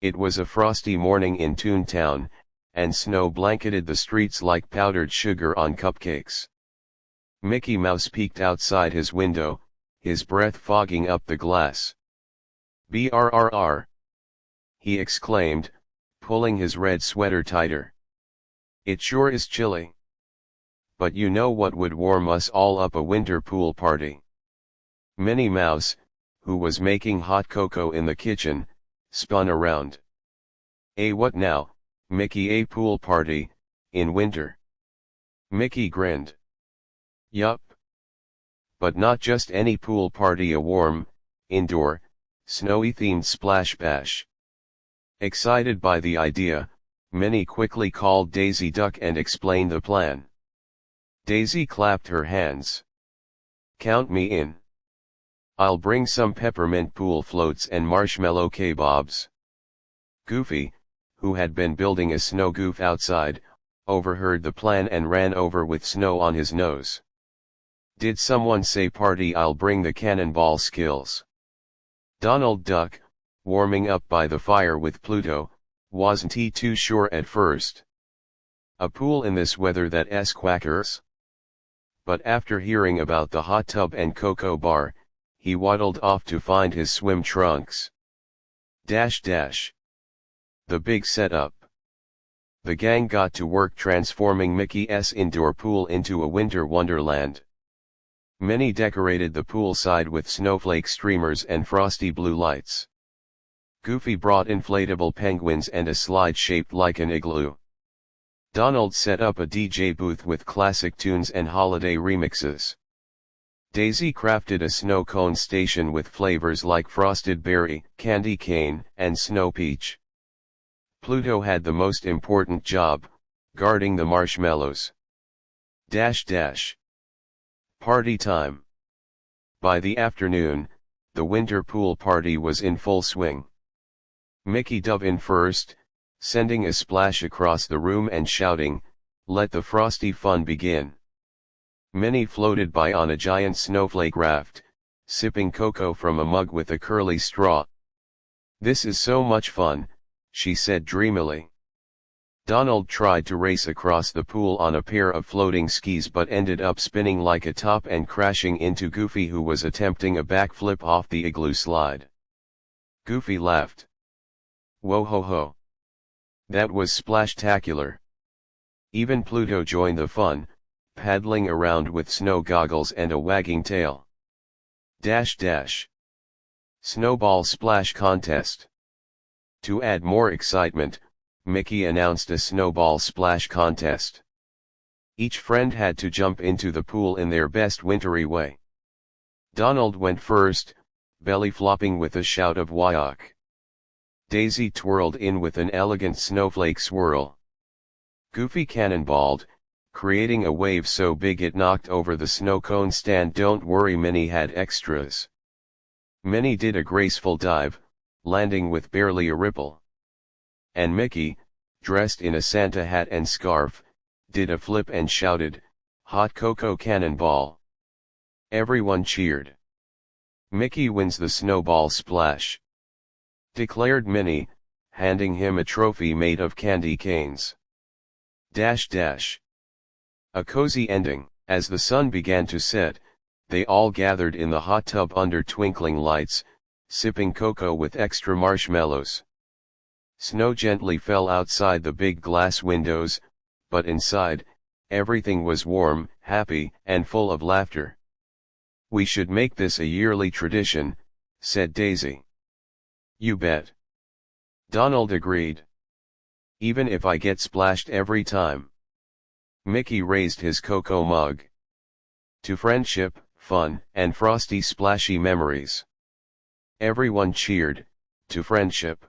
It was a frosty morning in Toon Town, and snow blanketed the streets like powdered sugar on cupcakes. Mickey Mouse peeked outside his window, his breath fogging up the glass. "Brrr!" he exclaimed, pulling his red sweater tighter. "It sure is chilly. But you know what would warm us all up? A winter pool party." Minnie Mouse, who was making hot cocoa in the kitchen, spun around. What now, Mickey? A pool party, in winter?" Mickey grinned. "Yup. But not just any pool party, a warm, indoor, snowy-themed splash bash." Excited by the idea, Minnie quickly called Daisy Duck and explained the plan. Daisy clapped her hands. "Count me in. I'll bring some peppermint pool floats and marshmallow kebabs." Goofy, who had been building a snow goof outside, overheard the plan and ran over with snow on his nose. "Did someone say party? I'll bring the cannonball skills." Donald Duck, warming up by the fire with Pluto, wasn't he too sure at first. A pool in this weather, that's quackers. But after hearing about the hot tub and cocoa bar, he waddled off to find his swim trunks. The big setup. The gang got to work transforming Mickey's indoor pool into a winter wonderland. Minnie decorated the poolside with snowflake streamers and frosty blue lights. Goofy brought inflatable penguins and a slide shaped like an igloo. Donald set up a DJ booth with classic tunes and holiday remixes. Daisy crafted a snow cone station with flavors like frosted berry, candy cane, and snow peach. Pluto had the most important job, guarding the marshmallows. Party time. By the afternoon, the winter pool party was in full swing. Mickey dove in first, sending a splash across the room and shouting, "Let the frosty fun begin." Minnie floated by on a giant snowflake raft, sipping cocoa from a mug with a curly straw. "This is so much fun," she said dreamily. Donald tried to race across the pool on a pair of floating skis but ended up spinning like a top and crashing into Goofy, who was attempting a backflip off the igloo slide. Goofy laughed. "Whoa ho ho. That was splashtacular." Even Pluto joined the fun, paddling around with snow goggles and a wagging tail. Snowball Splash Contest. To add more excitement, Mickey announced a Snowball Splash Contest. Each friend had to jump into the pool in their best wintry way. Donald went first, belly flopping with a shout of "Wyock." Daisy twirled in with an elegant snowflake swirl. Goofy cannonballed, creating a wave so big it knocked over the snow cone stand. Don't worry, Minnie had extras. Minnie did a graceful dive, landing with barely a ripple. And Mickey, dressed in a Santa hat and scarf, did a flip and shouted, "Hot cocoa cannonball." Everyone cheered. "Mickey wins the snowball splash," declared Minnie, handing him a trophy made of candy canes. A cozy ending. As the sun began to set, they all gathered in the hot tub under twinkling lights, sipping cocoa with extra marshmallows. Snow gently fell outside the big glass windows, but inside, everything was warm, happy, and full of laughter. "We should make this a yearly tradition," said Daisy. "You bet." Donald agreed. "Even if I get splashed every time." Mickey raised his cocoa mug. "To friendship, fun, and frosty splashy memories." Everyone cheered, "To friendship."